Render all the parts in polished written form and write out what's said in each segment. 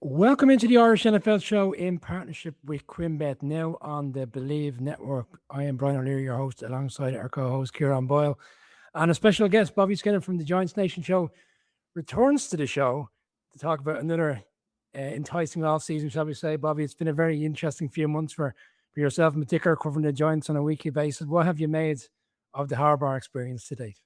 Welcome into the Irish NFL show in partnership with Quimbet, now on the Believe Network. I am Brian O'Leary, your host, alongside our co-host Ciaran Boyle. And a special guest, Bobby Skinner from the Giants Nation show, returns to the show to talk about another enticing off-season, shall we say. Bobby, it's been a very interesting few months for yourself in particular, covering the Giants on a weekly basis. What have you made of the Harbaugh experience to date?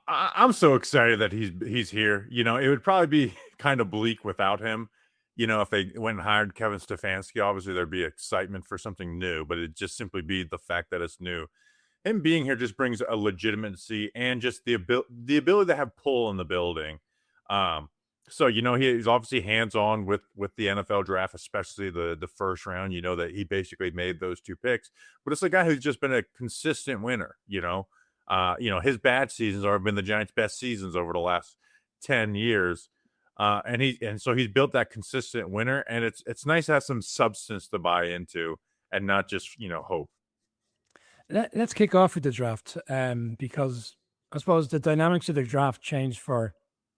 I'm so excited that he's here. It would probably be kind of bleak without him. If they went and hired Kevin Stefanski, obviously there'd be excitement for something new, but it'd just simply be the fact that it's new. Him being here just brings a legitimacy and just the ability to have pull in the building. So he's obviously hands on with the NFL draft, especially the first round. That he basically made those two picks, but it's a guy who's just been a consistent winner. His bad seasons have been the Giants' best seasons over the last 10 years. And so he's built that consistent winner, and it's nice to have some substance to buy into and not just, hope. Let's kick off with the draft, because I suppose the dynamics of the draft changed for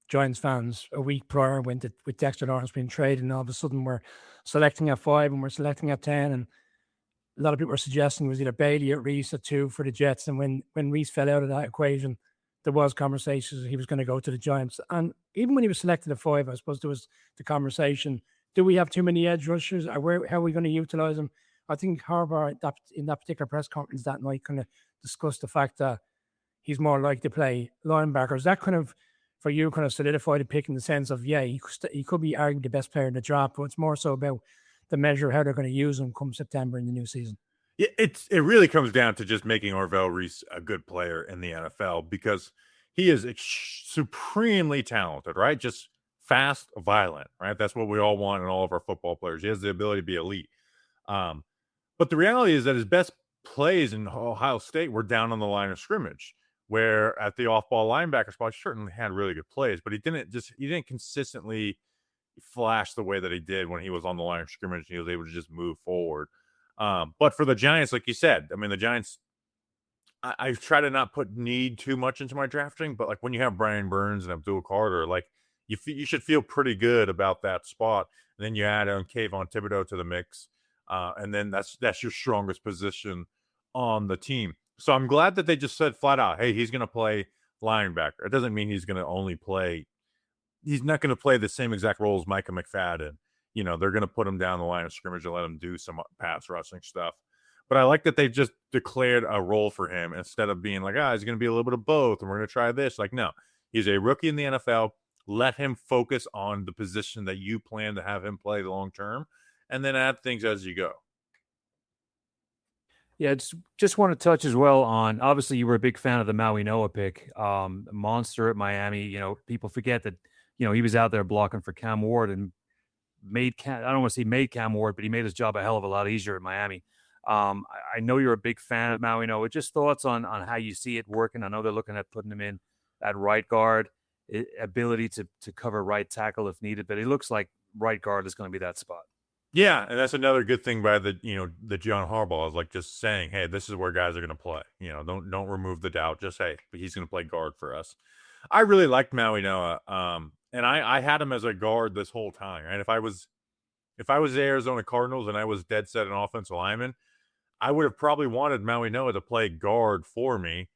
Giants fans a week prior with Dexter Lawrence being traded, and all of a sudden we're selecting at 5 and we're selecting at 10, and a lot of people were suggesting it was either Bailey or Reese at 2 for the Jets. And when Reese fell out of that equation, there was conversations he was going to go to the Giants. And even when he was selected at 5, I suppose there was the conversation, do we have too many edge rushers? Or how are we going to utilize them? I think Harbaugh, in that particular press conference that night, kind of discussed the fact that he's more likely to play linebackers. That kind of, for you, kind of solidified the pick in the sense of, yeah, he could be arguably the best player in the draft, but it's more so about the measure of how they're going to use him come September in the new season. Yeah, it really comes down to just making Orville Reese a good player in the NFL, because he is supremely talented, right? Just fast, violent, right? That's what we all want in all of our football players. He has the ability to be elite. But the reality is that his best plays in Ohio State were down on the line of scrimmage, where at the off-ball linebacker spot, he certainly had really good plays, but he didn't consistently flash the way that he did when he was on the line of scrimmage and he was able to just move forward. But for the Giants, like you said, I mean, the Giants, I try to not put need too much into my drafting, but like when you have Brian Burns and Abdul Carter, like you should feel pretty good about that spot. And then you add on Kayvon Thibodeau to the mix, and then that's your strongest position on the team. So I'm glad that they just said flat out, hey, he's going to play linebacker. It doesn't mean he's going to only play. He's not going to play the same exact role as Micah McFadden. They're going to put him down the line of scrimmage and let him do some pass rushing stuff. But I like that they've just declared a role for him instead of being like, he's going to be a little bit of both and we're going to try this. Like, no, he's a rookie in the NFL. Let him focus on the position that you plan to have him play long term, and then add things as you go. Yeah, just want to touch as well on, obviously you were a big fan of the Maui Noah pick, monster at Miami. People forget that, he was out there blocking for Cam Ward and I don't want to say made Cam Ward, but he made his job a hell of a lot easier at Miami. I know you're a big fan of Maui Noah. Just thoughts on how you see it working. I know they're looking at putting him in at right guard, ability to cover right tackle if needed, but it looks like right guard is going to be that spot. Yeah, and that's another good thing by the John Harbaugh is like just saying, hey, this is where guys are going to play. Don't remove the doubt. Just say, but he's going to play guard for us. I really liked Maui Noah, and I had him as a guard this whole time. Right, if I was the Arizona Cardinals and I was dead set an offensive lineman, I would have probably wanted Maui Noah to play guard for me.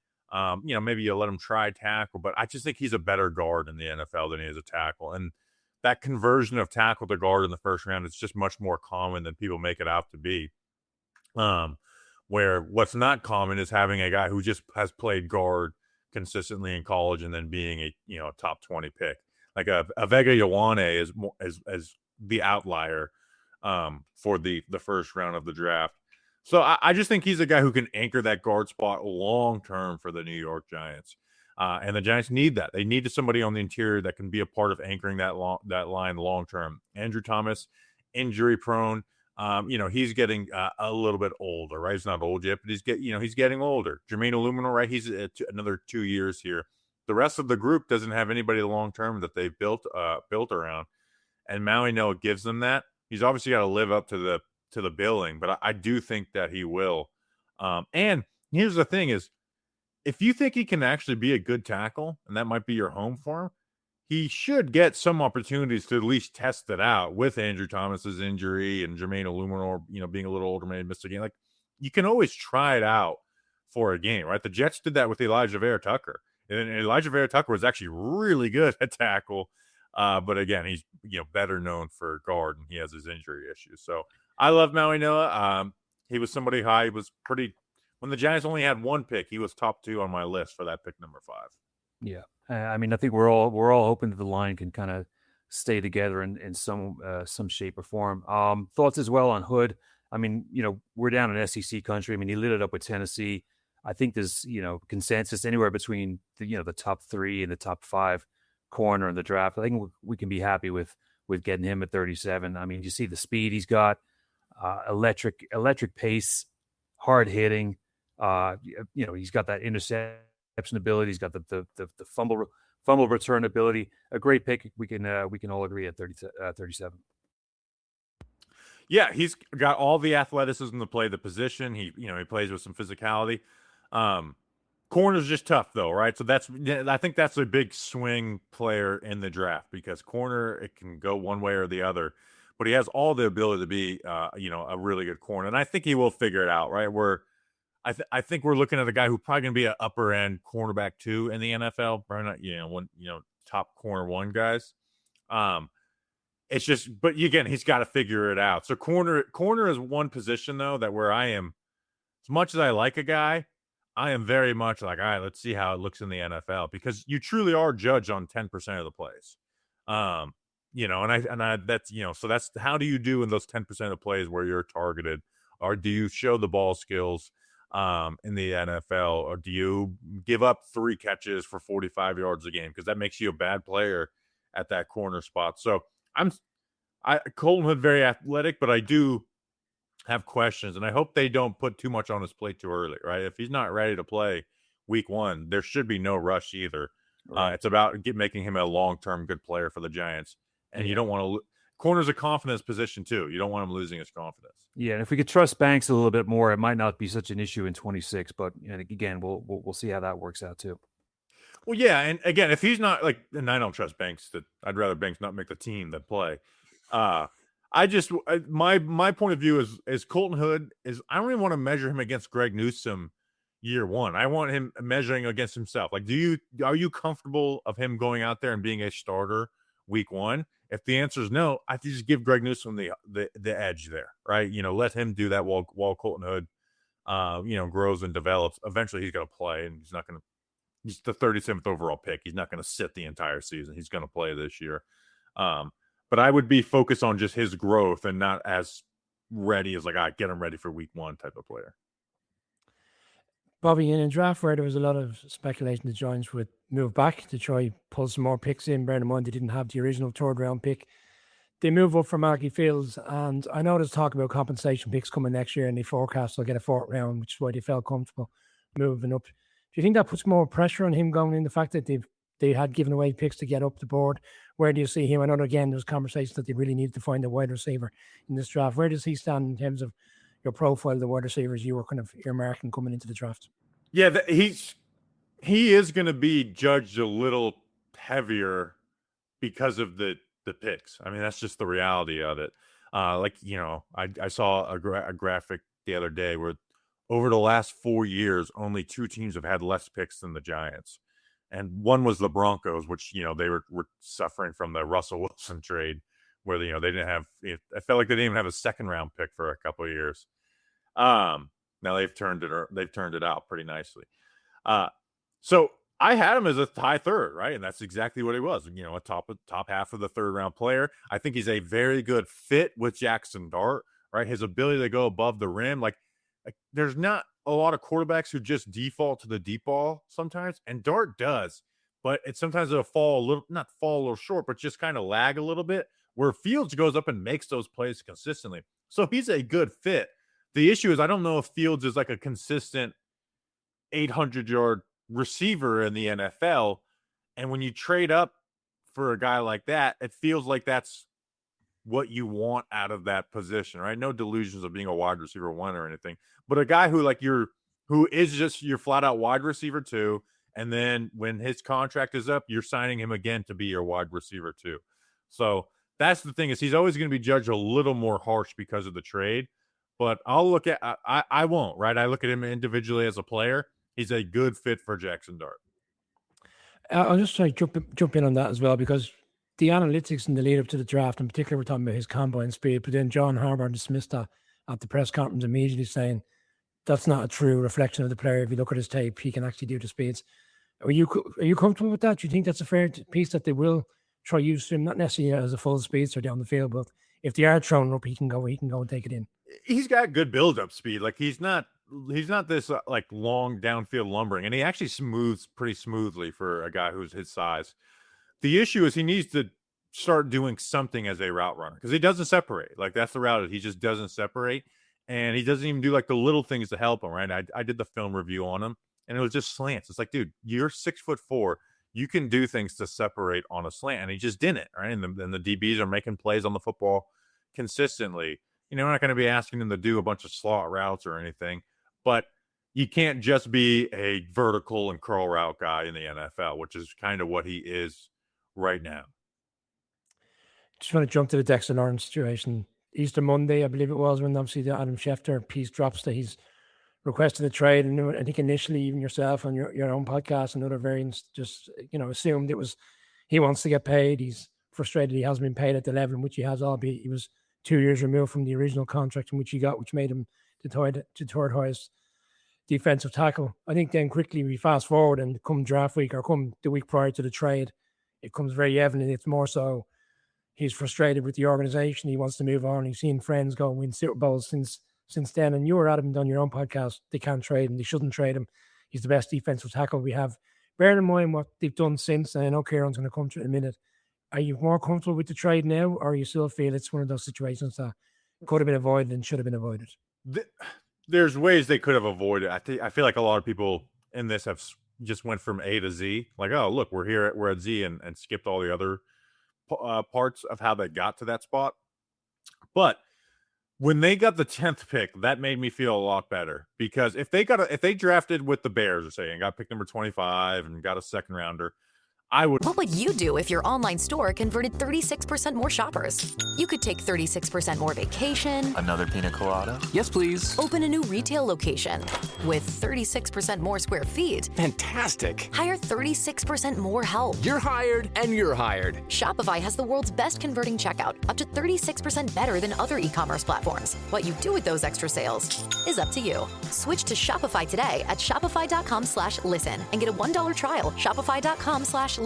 Maybe you let him try tackle, but I just think he's a better guard in the NFL than he is a tackle. And that conversion of tackle to guard in the first round is just much more common than people make it out to be. Where what's not common is having a guy who just has played guard consistently in college and then being a top 20 pick. Like a Vega Ioane is the outlier for the first round of the draft. So I just think he's a guy who can anchor that guard spot long term for the New York Giants. And the Giants need that. They need somebody on the interior that can be a part of anchoring that line long term. Andrew Thomas, injury prone. He's getting a little bit older, right? He's not old yet, but he's getting older. Jermaine Illuminor, right? He's another 2 years here. The rest of the group doesn't have anybody long term that they've built around, and Maui Noah gives them that. He's obviously got to live up to the billing, but I do think that he will. And here's the thing: is if you think he can actually be a good tackle, and that might be your home for him, he should get some opportunities to at least test it out with Andrew Thomas's injury and Jermaine Illuminor, being a little older, may have missed a game. Like, you can always try it out for a game, right? The Jets did that with Elijah Vera Tucker. And Elijah Vera Tucker was actually really good at tackle. But again, he's better known for guard, and he has his injury issues. So I love Maui Noah. He was somebody high. He was pretty when the Giants only had one pick, he was top 2 on my list for that pick number 5. Yeah. I mean, I think we're all hoping that the line can kind of stay together in some shape or form. Thoughts as well on Hood. I mean, we're down in SEC country. I mean, he lit it up with Tennessee. I think there's, consensus anywhere between the top 3 and the top 5 corner in the draft. I think we can be happy with getting him at 37. I mean, you see the speed he's got, electric pace, hard hitting. He's got that interception ability. He's got the fumble return ability. A great pick. We can all agree at 37. Yeah, he's got all the athleticism to play the position. He plays with some physicality. Corner's just tough though, right? So I think that's a big swing player in the draft, because corner, it can go one way or the other, but he has all the ability to be a really good corner, and I think he will figure it out, right? I think we're looking at a guy who's probably going to be an upper end cornerback 2 in the NFL, probably not one top corner 1 guys. It's just, but again, he's got to figure it out. So corner is one position though that where I am, as much as I like a guy, I am very much like, all right, let's see how it looks in the NFL, because you truly are judged on 10% of the plays. And I that's, so that's, how do you do in those 10% of plays where you're targeted, or do you show the ball skills in the NFL, or do you give up 3 catches for 45 yards a game? Because that makes you a bad player at that corner spot. So Colton Hood, very athletic, but I do have questions, and I hope they don't put too much on his plate too early, right? If he's not ready to play week 1, there should be no rush either. Right. It's about making him a long-term good player for the Giants, and you don't want to corner's a confidence position too. You don't want him losing his confidence. Yeah, and if we could trust Banks a little bit more, it might not be such an issue in 26. But again, we'll see how that works out too. Well, yeah, and again, if he's not and I don't trust Banks. I'd rather Banks not make the team than play. My point of view is Colton Hood is, I don't even want to measure him against Greg Newsome year 1. I want him measuring against himself. Like, are you comfortable of him going out there and being a starter week 1? If the answer is no, I just give Greg Newsome the edge there, right? Let him do that while Colton Hood, grows and develops. Eventually, he's going to play, and he's the 37th overall pick. He's not going to sit the entire season. He's going to play this year. But I would be focused on just his growth and not as ready as get him ready for week 1 type of player. Bobby, in a draft where there was a lot of speculation the Giants would move back to try pull some more picks in, bearing in mind they didn't have the original 3rd round pick. They move up for Marky Fields, and I know there's talk about compensation picks coming next year, and they forecast they'll get a 4th round, which is why they felt comfortable moving up. Do you think that puts more pressure on him going in, the fact that they had given away picks to get up the board? Where do you see him? I know, again, there's conversations that they really need to find a wide receiver in this draft. Where does he stand in terms of your profile, the wide receivers you were kind of earmarking coming into the draft? Yeah, he is going to be judged a little heavier because of the picks. I mean, that's just the reality of it. I saw a graphic the other day where over the last 4 years, only 2 teams have had less picks than the Giants. And one was the Broncos, which, they were suffering from the Russell Wilson trade, where, they didn't have, I felt like they didn't even have a 2nd round pick for a couple of years. Now they've turned it out pretty nicely. So I had him as a high 3rd, right? And that's exactly what he was, a top half of the 3rd round player. I think he's a very good fit with Jackson Dart, right? His ability to go above the rim. Like there's not a lot of quarterbacks who just default to the deep ball sometimes, and Dart does, but sometimes it'll not fall a little short, but just kind of lag a little bit, where Fields goes up and makes those plays consistently. So he's a good fit. The issue is I don't know if Fields is like a consistent 800-yard receiver in the NFL, and when you trade up for a guy like that, it feels like that's what you want out of that position, right? No delusions of being a wide receiver 1 or anything, but a guy who is just your flat out wide receiver 2, And then when his contract is up, you're signing him again to be your wide receiver too. So that's the thing, is he's always going to be judged a little more harsh because of the trade. But I'll look at I won't, right? I look at him individually as a player. He's a good fit for Jackson Dart. I'll just try to jump in on that as well, because the analytics in the lead up to the draft, in particular, we're talking about his combine speed, but then John Harbaugh dismissed that at the press conference immediately, saying that's not a true reflection of the player. If you look at his tape, he can actually do the speeds. Are you comfortable with that? Do you think that's a fair piece, that they will try use him, not necessarily as a full speedster down the field, but if they are throwing up, he can go and take it in? He's got good build-up speed. Like he's not this like long downfield lumbering, and he actually smooths pretty smoothly for a guy who's his size. The issue is he needs to start doing something as a route runner, because he doesn't separate. Like that's the route. He just doesn't separate, and he doesn't even do like the little things to help him. Right? I did the film review on him, and it was just slants. It's like, dude, you're 6'4". You can do things to separate on a slant, and he just didn't. Right? And the DBs are making plays on the football consistently. We're not going to be asking him to do a bunch of slot routes or anything, but you can't just be a vertical and curl route guy in the NFL, which is kind of what he is right now. Just want to jump to the Dexter Lawrence situation. Easter Monday, I believe it was, when obviously the Adam Schefter piece drops that he's requested a trade. And I think initially even yourself on your own podcast and other variants just, assumed it was he wants to get paid. He's frustrated he hasn't been paid at the level in which he has, albeit he was 2 years removed from the original contract in which he got, which made him the third highest defensive tackle. I think then quickly we fast forward, and come draft week or come the week prior to the trade, it comes very evident. It's more so he's frustrated with the organization. He wants to move on. He's seen friends go and win Super Bowls since then. And you were adamant on your own podcast, they can't trade him. They shouldn't trade him. He's the best defensive tackle we have. Bearing in mind what they've done since, and I know Kieran's going to come to it in a minute, are you more comfortable with the trade now, or you still feel it's one of those situations that could have been avoided and should have been avoided? There's ways they could have avoided. I feel like a lot of people in this have just went from A to Z. Like, oh, look, we're at Z, and skipped all the other parts of how they got to that spot. But when they got the 10th pick, that made me feel a lot better, because if they drafted with the Bears, or say, and got pick number 25 and got a second rounder, What would you do if your online store converted 36% more shoppers? You could take 36% more vacation. Another pina colada? Yes, please. Open a new retail location with 36% more square feet. Fantastic. Hire 36% more help. You're hired, and you're hired. Shopify has the world's best converting checkout, up to 36% better than other e-commerce platforms. What you do with those extra sales is up to you. Switch to Shopify today at shopify.com/listen and get a $1 trial. Shopify.com/listen.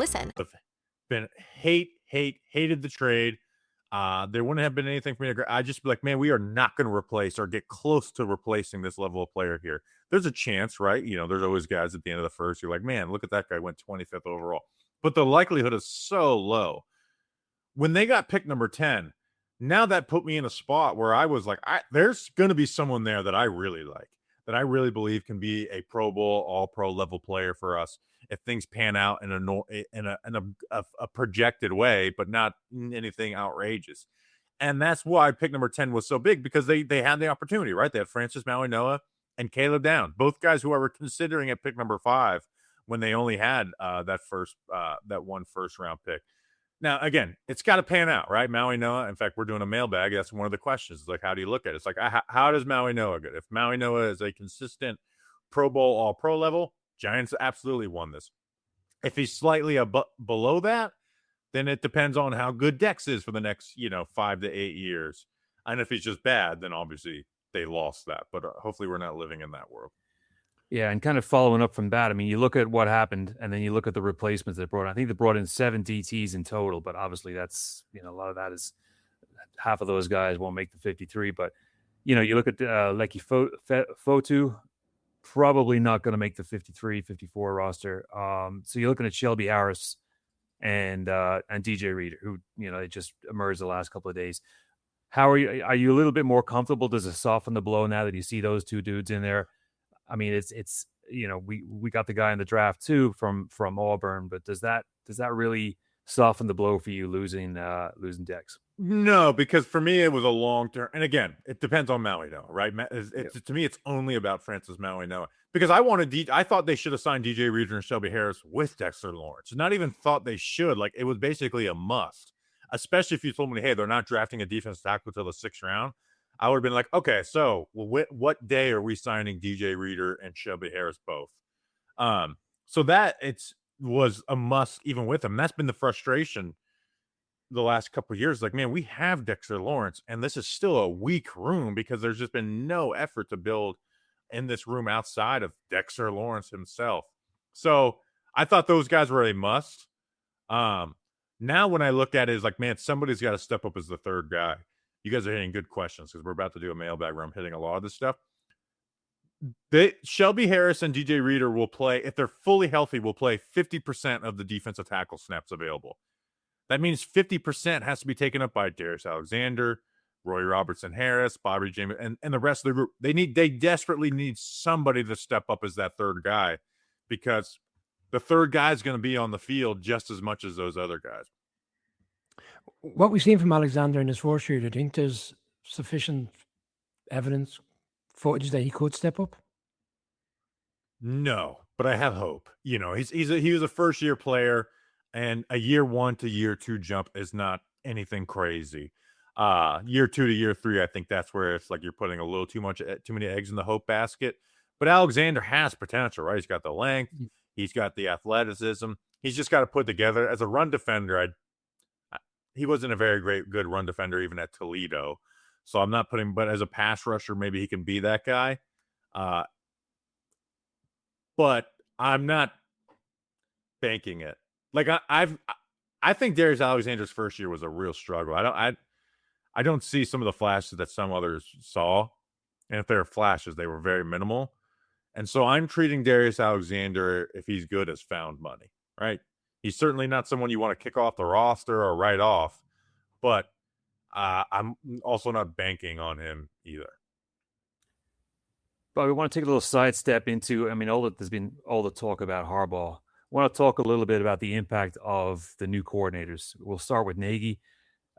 Hated the trade. There wouldn't have been anything for me to. I just be like, man, we are not going to replace or get close to replacing this level of player here. There's a chance, right? There's always guys at the end of the first. You're like, man, look at that guy, went 25th overall. But the likelihood is so low. When they got pick number 10, now that put me in a spot where I was like, there's going to be someone there that I really like, that I really believe can be a Pro Bowl, all-pro level player for us if things pan out in a projected way, but not anything outrageous. And that's why pick number 10 was so big, because they had the opportunity, right? They had Francis Mauigoa and Caleb Downs, both guys who I were considering at pick number 5 when they only had that one first round pick. Now, again, it's got to pan out, right? Mauigoa, in fact, we're doing a mailbag. That's one of the questions. It's like, how do you look at it? It's like, how does Mauigoa get? If Mauigoa is a consistent Pro Bowl, all-pro level, Giants absolutely won this. If he's slightly below that, then it depends on how good Dex is for the next, 5 to 8 years. And if he's just bad, then obviously they lost that. But hopefully we're not living in that world. Yeah, and kind of following up from that, I mean, you look at what happened, and then you look at the replacements they brought in. I think they brought in 7 DTs in total, but obviously that's, a lot of that is half of those guys won't make the 53. But, you look at Lecky Fotu, probably not going to make the 53, 54 roster. So you're looking at Shelby Harris and DJ Reader, who, they just emerged the last couple of days. How are you? Are you a little bit more comfortable? Does it soften the blow now that you see those two dudes in there? I mean, it's we got the guy in the draft too from Auburn, but does that really soften the blow for you losing Dex? No, because for me it was a long term, and again, it depends on Maui Noah, right? To me, it's only about Francis Maui Noah because I thought they should have signed DJ Reader and Shelby Harris with Dexter Lawrence. Not even thought they should. Like it was basically a must, especially if you told me, hey, they're not drafting a defense tackle till the 6th round. I would have been like, okay, so what day are we signing DJ Reader and Shelby Harris both? So that was a must even with them. That's been the frustration the last couple of years. Like, man, we have Dexter Lawrence, and this is still a weak room because there's just been no effort to build in this room outside of Dexter Lawrence himself. So I thought those guys were a must. Now when I look at it, it's like, man, somebody's got to step up as the third guy. You guys are hitting good questions because we're about to do a mailbag where I'm hitting a lot of this stuff. Shelby Harris and DJ Reader will play, if they're fully healthy, will play 50% of the defensive tackle snaps available. That means 50% has to be taken up by Darius Alexander, Roy Robertson Harris, Bobby James, and the rest of the group. They desperately need somebody to step up as that third guy because the third guy is going to be on the field just as much as those other guys. What we've seen from Alexander in his first year, do you think there's sufficient evidence, footage that he could step up? No, but I have hope. You know, he was a first-year player, and a year 1 to year 2 jump is not anything crazy. Year 2 to year 3, I think that's where it's like you're putting a little too many eggs in the hope basket. But Alexander has potential, right? He's got the length, he's got the athleticism. He's just got to put together as a run defender. He wasn't a very good run defender even at Toledo, so I'm not putting. But as a pass rusher, maybe he can be that guy. But I'm not banking it. Like I think Darius Alexander's first year was a real struggle. I don't see some of the flashes that some others saw, and if there are flashes, they were very minimal. And so I'm treating Darius Alexander, if he's good, as found money, right? He's certainly not someone you want to kick off the roster or write off, but I'm also not banking on him either. But we want to take a little sidestep into, there's been all the talk about Harbaugh. I want to talk a little bit about the impact of the new coordinators. We'll start with Nagy,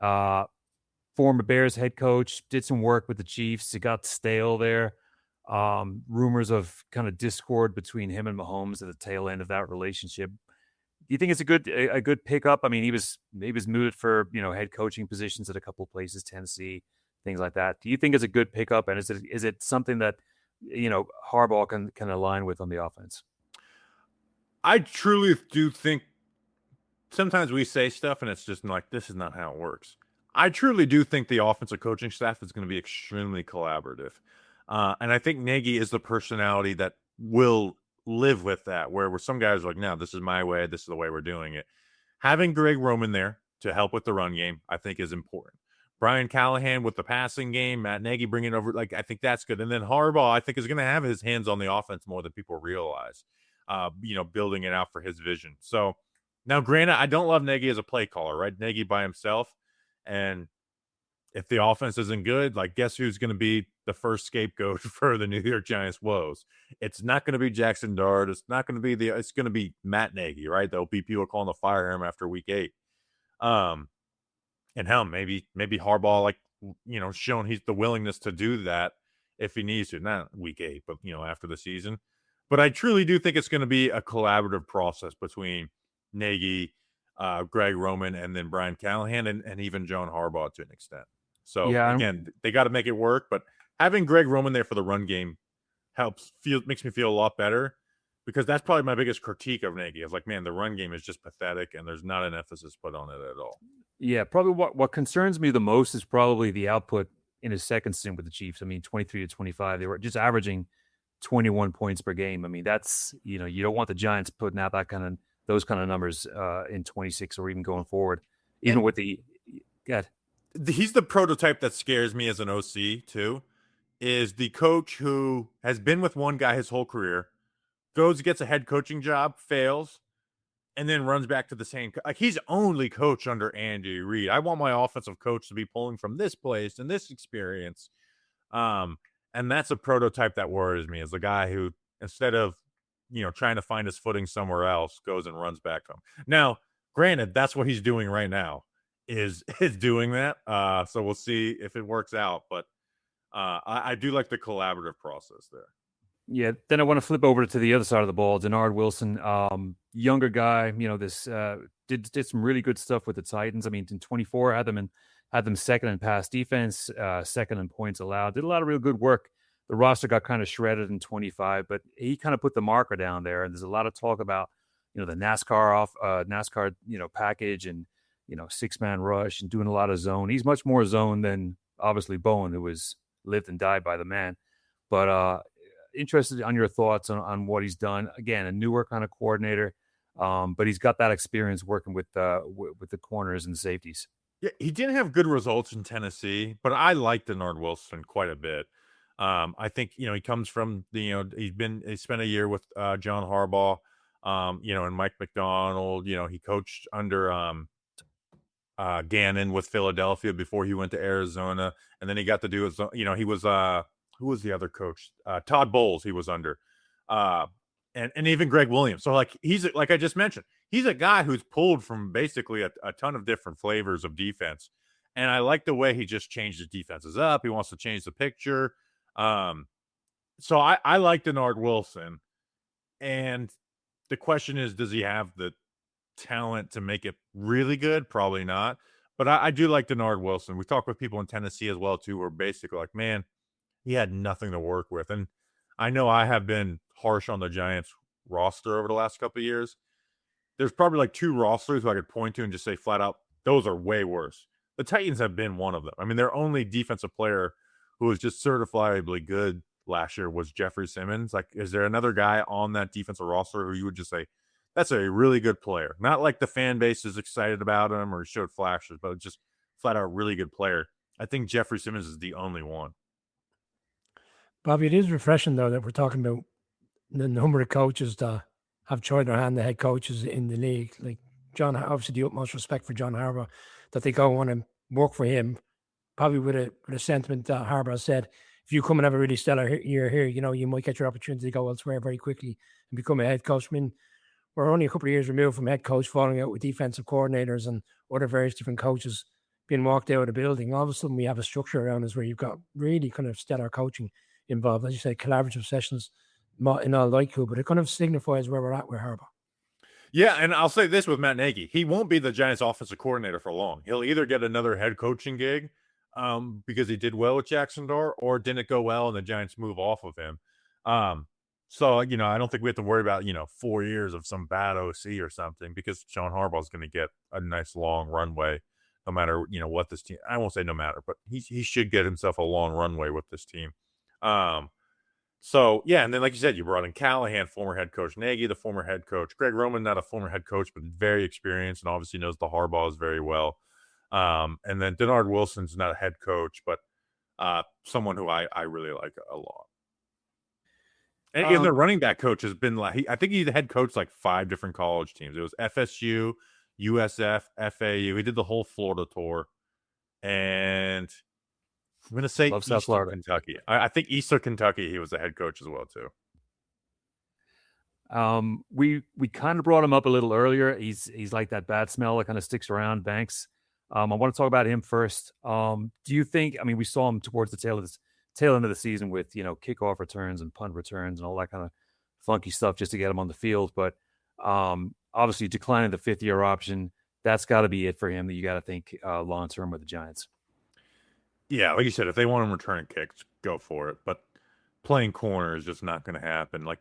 former Bears head coach, did some work with the Chiefs. It got stale there. Rumors of kind of discord between him and Mahomes at the tail end of that relationship. Do you think it's a good pickup? I mean, he was mooted for head coaching positions at a couple of places, Tennessee, things like that. Do you think it's a good pickup, and is it something that Harbaugh can align with on the offense? I truly do think sometimes we say stuff and it's just like, this is not how it works. I truly do think the offensive coaching staff is going to be extremely collaborative. And I think Nagy is the personality that will live with that, where some guys are like, no, this is my way. This is the way we're doing it. Having Greg Roman there to help with the run game, I think is important. Brian Callahan with the passing game, Matt Nagy bringing over, I think that's good. And then Harbaugh, I think, is going to have his hands on the offense more than people realize, building it out for his vision. So now, granted, I don't love Nagy as a play caller, right? Nagy by himself. And if the offense isn't good, guess who's going to be the first scapegoat for the New York Giants woes? It's not going to be Jackson Dart. It's not going to be it's going to be Matt Nagy, right? There'll be people calling to fire him after week 8. And hell, maybe Harbaugh, shown he's the willingness to do that if he needs to, not week 8, but after the season. But I truly do think it's going to be a collaborative process between Nagy, Greg Roman, and then Brian Callahan, and even John Harbaugh to an extent. So again, they got to make it work. But having Greg Roman there for the run game makes me feel a lot better, because that's probably my biggest critique of Nagy. Is man, the run game is just pathetic, and there's not an emphasis put on it at all. Yeah, probably what concerns me the most is probably the output in his second stint with the Chiefs. 23 to 25, they were just averaging 21 points per game. That's you don't want the Giants putting out those kind of numbers in 26 or even going forward. Even with the he's the prototype that scares me as an OC too. Is the coach who has been with one guy his whole career, gets a head coaching job, fails, and then runs back to the same. He's only coached under Andy Reid. I want my offensive coach to be pulling from this place and this experience. And that's a prototype that worries me, is the guy who, instead of, trying to find his footing somewhere else, goes and runs back to him. Now, Granted, that's what he's doing right now, is doing that. So we'll see if it works out. But I do like the collaborative process there. Yeah, then I want to flip over to the other side of the ball. Denard Wilson, younger guy, this did some really good stuff with the Titans. I mean, in 24 had them second in pass defense, second in points allowed. Did a lot of real good work. The roster got kind of shredded in 25, but he kind of put the marker down there. And there's a lot of talk about, the NASCAR package and 6-man rush and doing a lot of zone. He's much more zone than obviously Bowen, who was lived and died by the man. But interested on your thoughts on what he's done. Again, a newer kind of coordinator, but he's got that experience working with the corners and safeties. Yeah, he didn't have good results in Tennessee, but I like Denard Wilson quite a bit. I think he comes from he spent a year with John Harbaugh, and Mike McDonald. He coached under Gannon with Philadelphia before he went to Arizona, and then he got to do his. He was who was the other coach? Todd Bowles. He was under, and even Greg Williams. So he's like I just mentioned, he's a guy who's pulled from basically a ton of different flavors of defense, and I like the way he just changed his defenses up. He wants to change the picture. So I like Denard Wilson, and the question is, does he have the talent to make it really good? Probably not, but I do like Denard Wilson. We talked with people in Tennessee as well too, who are basically like, man, he had nothing to work with. And I know I have been harsh on the Giants roster over the last couple of years. There's probably like 2 rosters who I could point to and just say flat out, those are way worse. The Titans have been one of them. I mean, their only defensive player who was just certifiably good last year was Jeffrey Simmons. Like, is there another guy on that defensive roster who you would just say, that's a really good player? Not like the fan base is excited about him or showed flashes, but just flat out really good player. I think Jeffrey Simmons is the only one. Bobby, it is refreshing, though, that we're talking about the number of coaches that have tried their hand, the head coaches in the league. Like John, obviously the utmost respect for John Harbaugh, that they go on and work for him, probably with a sentiment that Harbaugh said, if you come and have a really stellar year here, you might get your opportunity to go elsewhere very quickly and become a head coach. I mean, we're only a couple of years removed from head coach falling out with defensive coordinators and other various different coaches being walked out of the building. All of a sudden, we have a structure around us where you've got really kind of stellar coaching involved. As you say, collaborative sessions in all likelihood, but it kind of signifies where we're at with Harbaugh. Yeah, and I'll say this with Matt Nagy. He won't be the Giants offensive coordinator for long. He'll either get another head coaching gig because he did well with Jackson Dart, or didn't go well and the Giants move off of him. So, I don't think we have to worry about, 4 years of some bad OC or something, because John Harbaugh is going to get a nice long runway no matter, what this team, I won't say no matter, but he should get himself a long runway with this team. So, yeah, and then like you said, you brought in Callahan, former head coach, Nagy, the former head coach, Greg Roman, not a former head coach, but very experienced and obviously knows the Harbaughs very well. And then Denard Wilson's not a head coach, but someone who I really like a lot. And the running back coach has been I think he's the head coach like 5 different college teams. It was FSU, USF, FAU. He did the whole Florida tour. And I'm going to say South Florida, Kentucky. I think Eastern Kentucky, he was the head coach as well, too. We kind of brought him up a little earlier. He's like that bad smell that kind of sticks around, Banks. I want to talk about him first. Do you think, we saw him towards the tail end of the season with, kickoff returns and punt returns and all that kind of funky stuff just to get him on the field. But obviously declining the 5th-year option, that's got to be it for him, that you got to think long-term with the Giants. Yeah, like you said, if they want him returning kicks, go for it. But playing corner is just not going to happen. Like,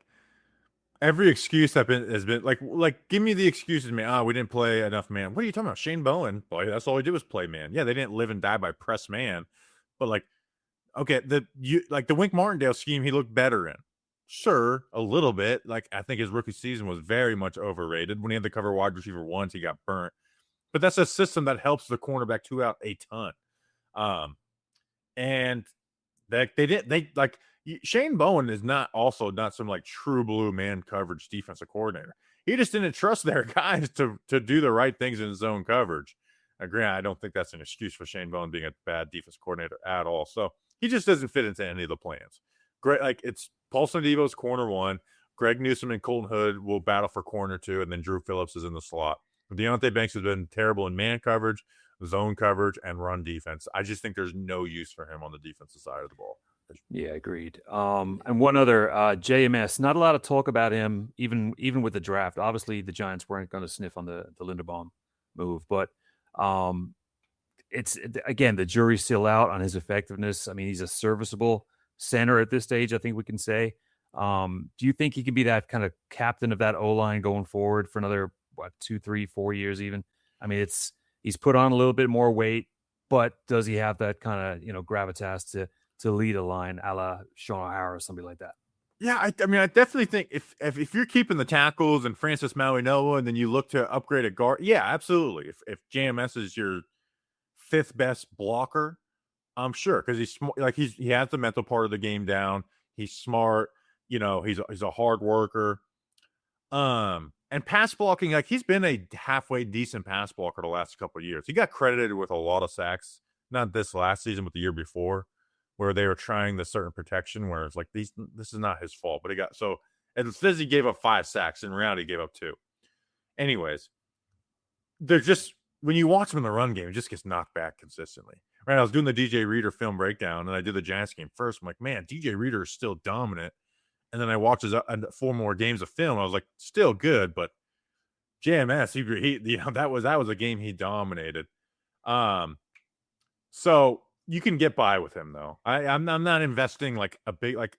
every excuse has been like, give me the excuses, man. We didn't play enough man. What are you talking about? Shane Bowen, boy, that's all he did was play man. Yeah, they didn't live and die by press man. But like, okay, the Wink Martindale scheme, he looked better in. Sure, a little bit. Like, I think his rookie season was very much overrated. When he had to cover wide receiver once, he got burnt. But that's a system that helps the cornerback 2 out a ton. And that Shane Bowen is not some like true blue man coverage defensive coordinator. He just didn't trust their guys to do the right things in his own coverage. Granted, I don't think that's an excuse for Shane Bowen being a bad defense coordinator at all. So he just doesn't fit into any of the plans. Great, like it's Paulson Adebo's corner 1, Greg Newsome and Colton Hood will battle for corner 2, and then Drew Phillips is in the slot. Deontay Banks has been terrible in man coverage, zone coverage, and run defense. I just think there's no use for him on the defensive side of the ball. Yeah, agreed. And one other, JMS. Not a lot of talk about him, even with the draft. Obviously, the Giants weren't going to sniff on the Linderbaum move, but it's again, the jury's still out on his effectiveness. I mean, he's a serviceable center at this stage, I think we can say. Do you think he can be that kind of captain of that O-line going forward for another 2, 3, 4 years even? I mean, he's put on a little bit more weight, but does he have that kind of gravitas to lead a line a la Sean O'Hara or somebody like that? Yeah, I mean, I definitely think if you're keeping the tackles and Francis Mauigoa, and then you look to upgrade a guard, yeah, absolutely. If JMS is your 5th best blocker, I'm sure, because he's smart. Like he has the mental part of the game down. He's smart. He's a hard worker. And pass blocking, like he's been a halfway decent pass blocker the last couple of years. He got credited with a lot of sacks, not this last season, but the year before, where they were trying the certain protection where it's like this is not his fault, but it says he gave up 5 sacks. In reality, he gave up 2. Anyways, they're just, when you watch him in the run game, it just gets knocked back consistently. Right? I was doing the DJ Reader film breakdown, and I did the Giants game first. I'm like, man, DJ Reader is still dominant. And then I watched his 4 more games of film. I was like, still good, but JMS, he that was a game he dominated. So you can get by with him though. I'm not investing like a big, like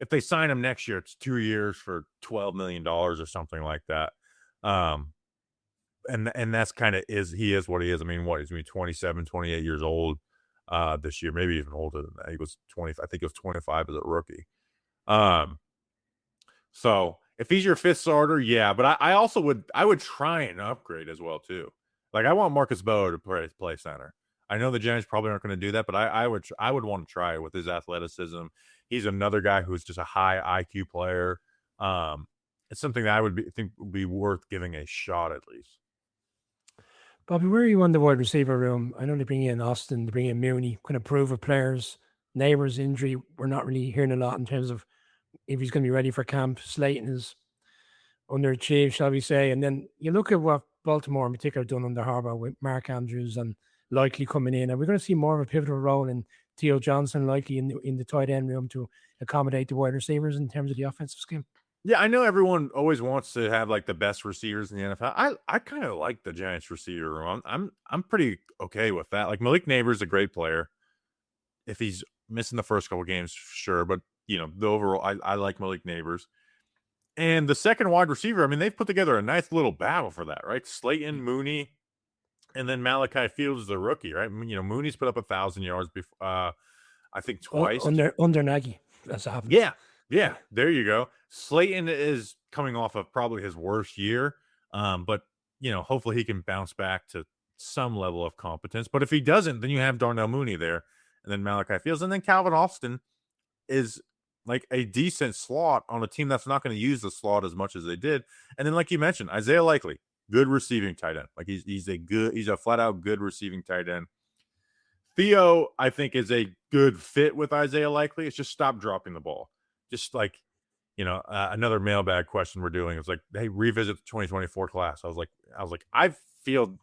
if they sign him next year, it's 2 years for $12 million or something like that. And that's kind of he is what he is. I mean, he's gonna be 27, 28 years old this year, maybe even older than that. He was 20, I think he was 25 as a rookie. So if he's your 5th starter, yeah, but I also would try and upgrade as well too. Like I want Marcus Bowe to play center. I know the Giants probably aren't going to do that, but I would want to try it with his athleticism. He's another guy who's just a high IQ player. It's something that I think would be worth giving a shot at least. Bobby, where are you on the wide receiver room? I know they bring in Austin, they bring in Mooney, kind of prove of players. Neighbors injury, we're not really hearing a lot in terms of if he's going to be ready for camp. Slayton is underachieved, shall we say. And then you look at what Baltimore in particular done under Harbaugh with Mark Andrews and likely coming in. And we're going to see more of a pivotal role in Theo Johnson, likely in the tight end room to accommodate the wide receivers in terms of the offensive scheme. Yeah, I know everyone always wants to have like the best receivers in the NFL. I kind of like the Giants receiver room. I'm pretty okay with that. Like Malik Neighbors is a great player. If he's missing the first couple games, sure, but the overall, I like Malik Neighbors. And the second wide receiver, I mean, they've put together a nice little battle for that, right? Slayton, Mooney, and then Malachi Fields is the rookie, right? Mooney's put up 1,000 yards before, I think twice. Under Nagy. That's happened. Yeah, there you go. Slayton is coming off of probably his worst year, but hopefully he can bounce back to some level of competence. But if he doesn't, then you have Darnell Mooney there, and then Malachi Fields, and then Calvin Austin is like a decent slot on a team that's not going to use the slot as much as they did. And then, like you mentioned, Isaiah Likely, good receiving tight end. Like he's a flat out good receiving tight end. Theo, I think, is a good fit with Isaiah Likely. It's just stop dropping the ball. Just like, another mailbag question we're doing is like, hey, revisit the 2024 class. I was like, I feel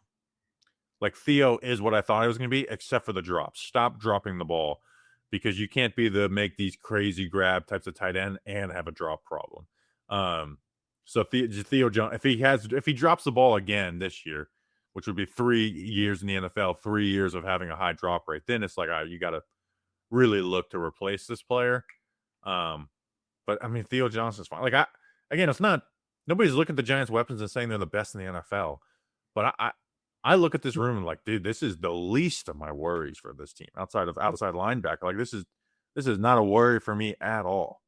like Theo is what I thought he was going to be, except for the drops. Stop dropping the ball, because you can't make these crazy grab types of tight end and have a drop problem. So Theo John, if he drops the ball again this year, which would be 3 years in the NFL, 3 years of having a high drop rate, then it's like, you got to really look to replace this player. But I mean, Theo Johnson's fine. Like it's not, nobody's looking at the Giants' weapons and saying they're the best in the NFL. But I look at this room and like, dude, this is the least of my worries for this team outside linebacker. Like this is not a worry for me at all.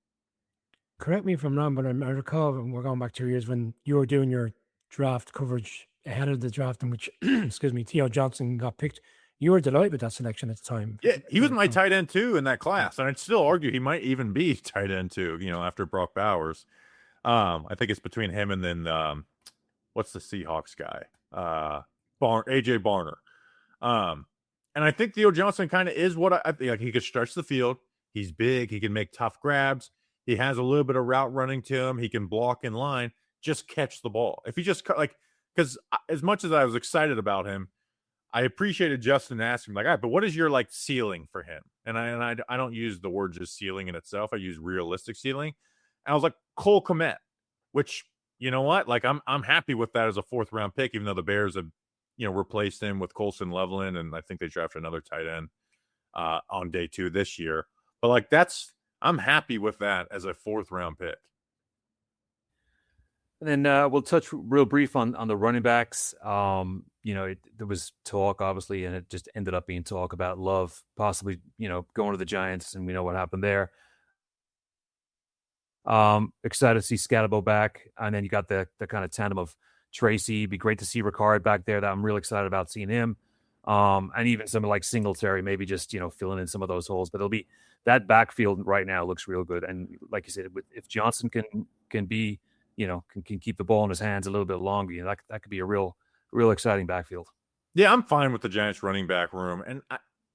Correct me if I'm wrong, but I recall, and we're going back 2 years, when you were doing your draft coverage ahead of the draft in which, excuse me, Theo Johnson got picked. You were delighted with that selection at the time. Yeah, he was my tight end too in that class, and I'd still argue he might even be tight end too. After Brock Bowers, I think it's between him and then what's the Seahawks guy, AJ Barner. And I think Theo Johnson kind of is what I think. Like he could stretch the field. He's big. He can make tough grabs. He has a little bit of route running to him. He can block in line. Just catch the ball. If he just because as much as I was excited about him, I appreciated Justin asking, like, all right, but what is your like ceiling for him? And I don't use the word just ceiling in itself. I use realistic ceiling. And I was like, Cole Kmet, which, you know what? Like, I'm happy with that as a 4th round pick, even though the Bears have, replaced him with Colson Loveland, and I think they drafted another tight end on day 2 this year. But like, I'm happy with that as a 4th round pick. And then we'll touch real brief on the running backs. There was talk, obviously, and it just ended up being talk about Love possibly, going to the Giants, and we know what happened there. Excited to see Scatterbo back, and then you got the kind of tandem of Tracy. It'd be great to see Ricard back there. That I'm really excited about seeing him. And even some like Singletary, maybe just filling in some of those holes. But it'll be that backfield right now looks real good. And like you said, if Johnson can be can keep the ball in his hands a little bit longer, that could be a real exciting backfield. Yeah, I'm fine with the Giants running back room. And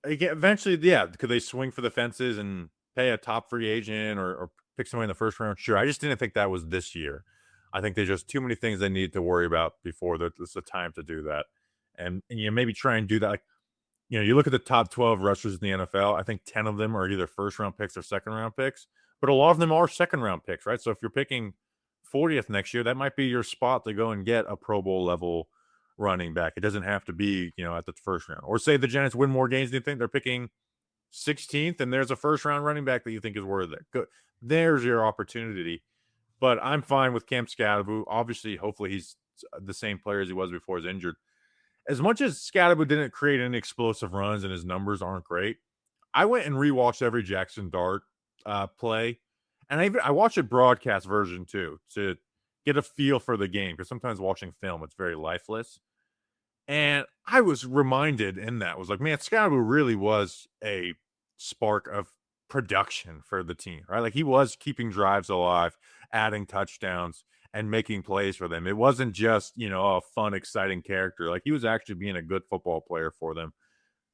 eventually, could they swing for the fences and pay a top free agent or pick somebody in the 1st round? Sure. I just didn't think that was this year. I think there's just too many things they need to worry about before it's the time to do that. And maybe try and do that. Like, you look at the top 12 rushers in the NFL, I think 10 of them are either 1st round picks or 2nd round picks, but a lot of them are 2nd round picks, right? So if you're picking 40th next year, that might be your spot to go and get a Pro Bowl level running back. It doesn't have to be, at the 1st round. Or say the Giants win more games than you think, they're picking 16th, and there's a 1st round running back that you think is worth it. Good. There's your opportunity. But I'm fine with Cam Scatterbo. Obviously, hopefully he's the same player as he was before he's injured. As much as Scatterbo didn't create any explosive runs and his numbers aren't great, I went and rewatched every Jackson Dart play. And I watched a broadcast version too to get a feel for the game, because sometimes watching film, it's very lifeless. And I was reminded in that, was like, man, Scatterbo really was a spark of production for the team, right? Like, he was keeping drives alive, adding touchdowns, and making plays for them. It wasn't just, a fun, exciting character. Like, he was actually being a good football player for them.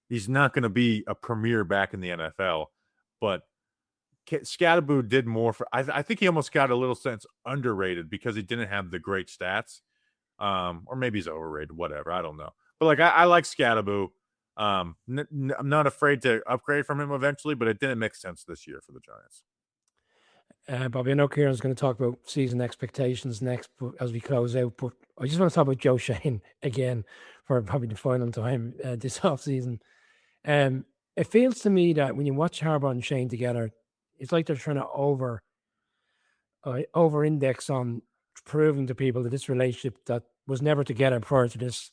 He's not going to be a premier back in the NFL, but Scatterbo did more for. I think he almost got a little sense underrated because he didn't have the great stats, or maybe he's overrated. Whatever, I don't know. But like, I like Scatterbo. I'm not afraid to upgrade from him eventually, but it didn't make sense this year for the Giants. Bobby, I know Kieran's going to talk about season expectations next as we close out, but I just want to talk about Joe Schoen again for probably the final time this offseason. It feels to me that when you watch Harbaugh and Schoen together, it's like they're trying to over-index on proving to people that this relationship that was never together prior to this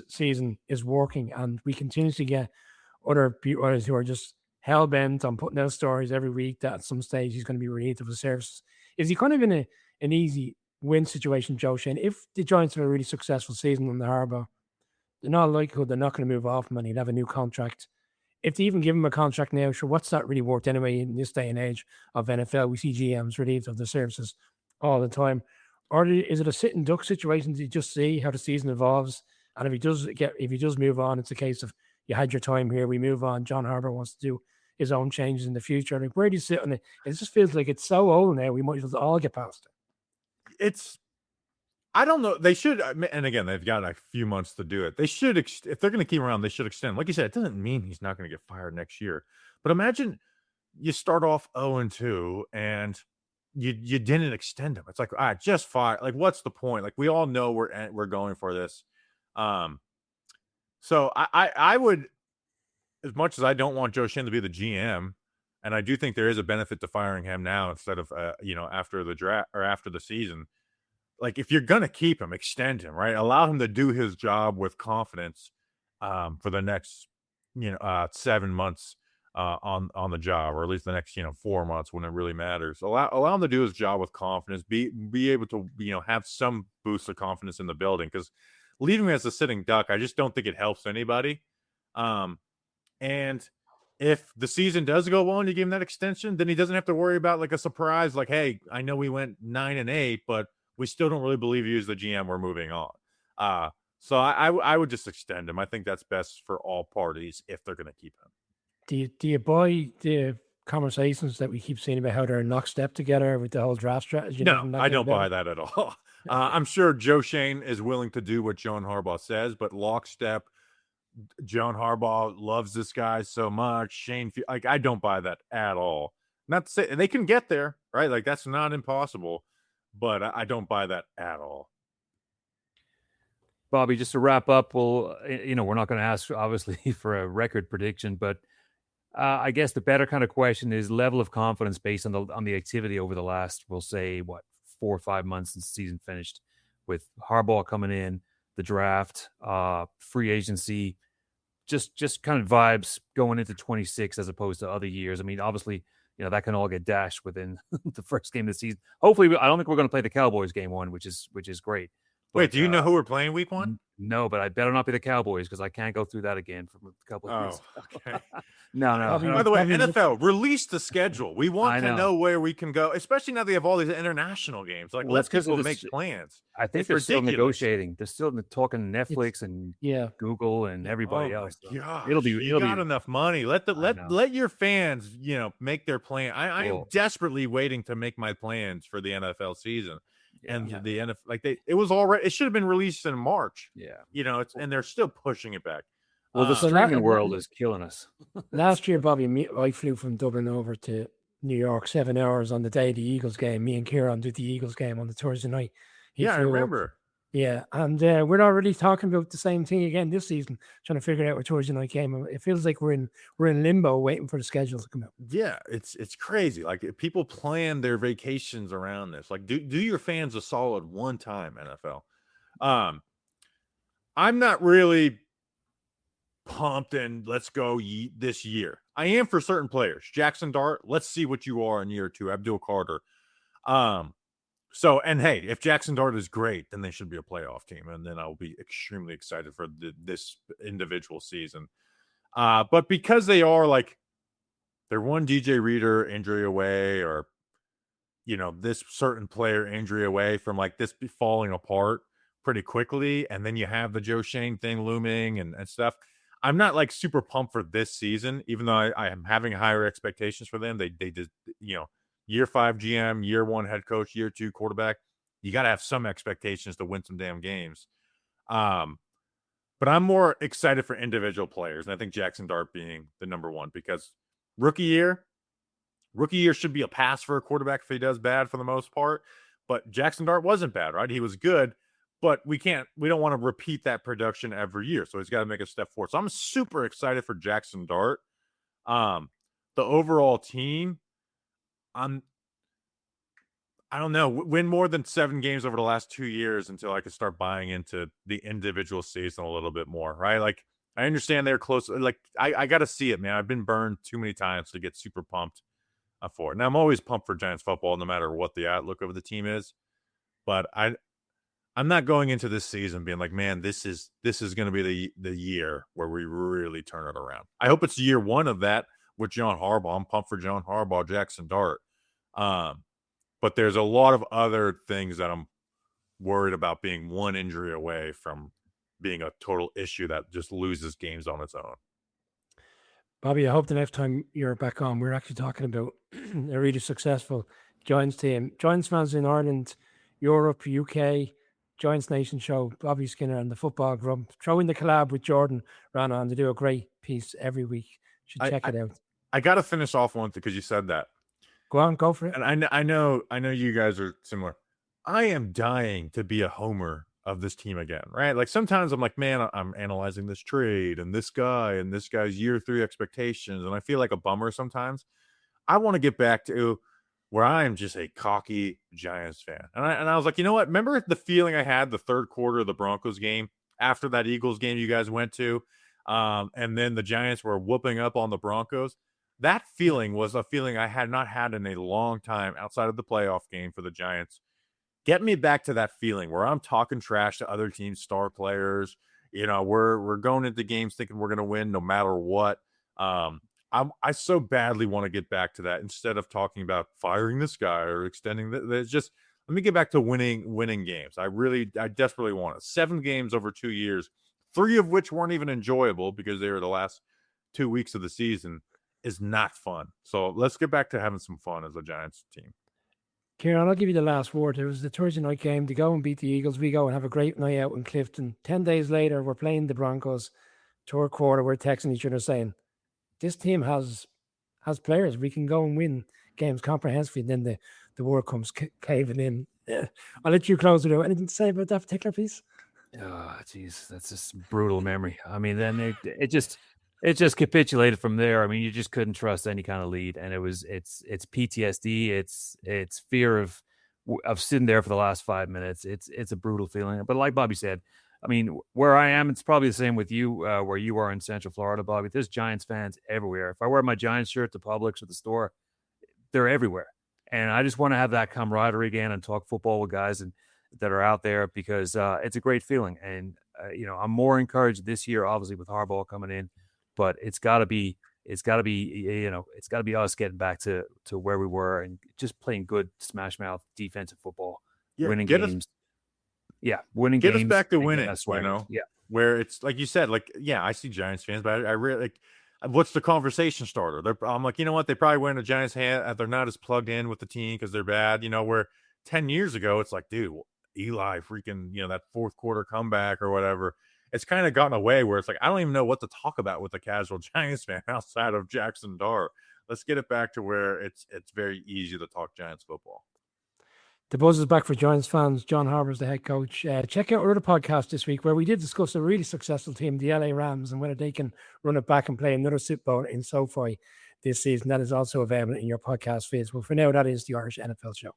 season is working, and we continue to get others who are just hell-bent on putting out stories every week that at some stage he's going to be relieved of his services. Is he kind of in an easy win situation, Joe Schoen? If the Giants have a really successful season under Harbaugh, they're not likelihood they're not going to move off him and he'll have a new contract. If they even give him a contract now, sure, what's that really worth anyway in this day and age of NFL? We see GMs relieved of their services all the time. Or is it a sitting duck situation to just see how the season evolves? And if he does move on, it's a case of you had your time here, we move on. John Harbaugh wants to do his own changes in the future. Like, where do you sit on it? It just feels like it's so old now. We might as well all get past it. I don't know. They should, and again, they've got a few months to do it. They should, if they're going to keep him around, they should extend. Like you said, it doesn't mean he's not going to get fired next year. But imagine you start off 0-2 and you didn't extend him. It's like, all right, just fire. Like, what's the point? Like, we all know we're going for this. So I would, as much as I don't want Joe Schoen to be the GM, and I do think there is a benefit to firing him now instead of after the draft or after the season. Like, if you're gonna keep him, extend him, right? Allow him to do his job with confidence for the next 7 months on the job, or at least the next 4 months when it really matters. Allow him to do his job with confidence. Be able to have some boost of confidence in the building, because leaving him as a sitting duck, I just don't think it helps anybody. And if the season does go well and you give him that extension, then he doesn't have to worry about like a surprise, like, hey, I know we went 9-8, but we still don't really believe you as the GM. We're moving on. So I would just extend him. I think that's best for all parties if they're going to keep him. Do you buy the conversations that we keep seeing about how they're in lockstep together with the whole draft strategy? No, I don't buy that at all. I'm sure Joe Shane is willing to do what John Harbaugh says, but lockstep, John Harbaugh loves this guy so much. Shane, like, I don't buy that at all. Not to say they can get there, right? Like, that's not impossible, but I don't buy that at all. Bobby, just to wrap up, we're not going to ask obviously for a record prediction, but I guess the better kind of question is level of confidence based on the activity over the last, we'll say, 4 or 5 months since the season finished, with Harbaugh coming in, the draft, free agency, just kind of vibes going into 26 as opposed to other years. I mean, obviously, that can all get dashed within the first game of the season. Hopefully, I don't think we're going to play the Cowboys game 1, which is great. But, wait, do you know who we're playing week 1? No, but I better not be the Cowboys because I can't go through that again for a couple of years. Okay. No. By the way, NFL, release the schedule. We want to know where we can go, especially now they have all these international games. Like, let's people make plans. I think they're still negotiating. They're still talking Netflix and Google and everybody else. Gosh, it'll be enough money. Let your fans, make their plan. I am desperately waiting to make my plans for the NFL season. And the NFL, it was already, it should have been released in March. Yeah. And they're still pushing it back. Well, the streaming world is killing us. Last year, Bobby, I flew from Dublin over to New York 7 hours on the day of the Eagles game. Me and Ciaran did the Eagles game on the Thursday night. I remember. Yeah, and we're already talking about the same thing again this season, trying to figure out our Thursday night game. It feels like we're in limbo, waiting for the schedule to come out. Yeah, it's crazy. Like, people plan their vacations around this. Like, do your fans a solid one time, NFL. I'm not really pumped and let's go this year. I am for certain players. Jackson Dart, let's see what you are in year 2. Abdul Carter. So, and hey, if Jackson Dart is great, then they should be a playoff team, and then I'll be extremely excited for this individual season. But because they are they're one DJ Reader injury away, or this certain player injury away from this falling apart pretty quickly, and then you have the Joe Shane thing looming and stuff. I'm not super pumped for this season, even though I am having higher expectations for them. They did, year 5 GM, year 1 head coach, year 2 quarterback. You got to have some expectations to win some damn games. But I'm more excited for individual players. And I think Jackson Dart being the number 1, because rookie year should be a pass for a quarterback if he does bad for the most part. But Jackson Dart wasn't bad, right? He was good, but we don't want to repeat that production every year. So he's got to make a step forward. So I'm super excited for Jackson Dart. The overall team, I don't know, win more than 7 games over the last 2 years until I could start buying into the individual season a little bit more, right? Like, I understand they're close. I got to see it, man. I've been burned too many times to get super pumped for it. Now, I'm always pumped for Giants football, no matter what the outlook of the team is. But I'm not going into this season being like, man, this is going to be the year where we really turn it around. I hope it's year 1 of that with John Harbaugh. I'm pumped for John Harbaugh, Jackson Dart. But there's a lot of other things that I'm worried about being one injury away from being a total issue that just loses games on its own. Bobby, I hope the next time you're back on, we're actually talking about a really successful Giants team. Giants fans in Ireland, Europe, UK, Giants Nation show, Bobby Skinner and the Football Grump, throwing the collab with Jordan Rannon to do a great piece every week. You should check it out. I got to finish off one because you said that. Go on, go for it. And I know you guys are similar. I am dying to be a homer of this team again, right? Like, sometimes I'm like, man, I'm analyzing this trade and this guy's year 3 expectations, and I feel like a bummer sometimes. I want to get back to where I am just a cocky Giants fan. And I was like, you know what? Remember the feeling I had the third quarter of the Broncos game after that Eagles game you guys went to, and then the Giants were whooping up on the Broncos? That feeling was a feeling I had not had in a long time outside of the playoff game for the Giants. Get me back to that feeling where I'm talking trash to other teams' star players. We're going into games thinking we're going to win no matter what. I so badly want to get back to that instead of talking about firing this guy or extending it's just, let me get back to winning games. I desperately want it. 7 games over 2 years, 3 of which weren't even enjoyable because they were the last 2 weeks of the season, is not fun. So let's get back to having some fun as a Giants team. Ciaran, I'll give you the last word. It was the Thursday night game. They go and beat the Eagles. We go and have a great night out in Clifton. 10 days later, we're playing the Broncos. Third quarter, we're texting each other saying, this team has players. We can go and win games comprehensively. And then the world comes caving in. I'll let you close it out. Anything to say about that particular piece? Oh, geez, that's just brutal memory. I mean, then it just capitulated from there. I mean, you just couldn't trust any kind of lead, and it's PTSD. It's fear of sitting there for the last 5 minutes. It's a brutal feeling. But like Bobby said, I mean, where I am, it's probably the same with you, where you are in Central Florida, Bobby. There's Giants fans everywhere. If I wear my Giants shirt to Publix or the store, they're everywhere. And I just want to have that camaraderie again and talk football with guys that are out there, because it's a great feeling. And I'm more encouraged this year, obviously, with Harbaugh coming in, but it's got to be us getting back to where we were and just playing good smash mouth defensive football, winning games. Winning get games. Get us back to winning, Yeah. Where it's like you said, like, yeah, I see Giants fans, but I really like, what's the conversation starter? I'm like, you know what? They probably win a Giants hand. They're not as plugged in with the team because they're bad. Where 10 years ago, it's like, dude, Eli freaking, that fourth quarter comeback or whatever. It's kind of gotten away where it's like, I don't even know what to talk about with the casual Giants fan outside of Jackson Dart. Let's get it back to where it's very easy to talk Giants football. The buzz is back for Giants fans. John Harbaugh is the head coach. Check out our other podcast this week where we did discuss a really successful team, the LA Rams, and whether they can run it back and play another Super Bowl in SoFi this season. That is also available in your podcast feeds. Well, for now, that is the Irish NFL Show.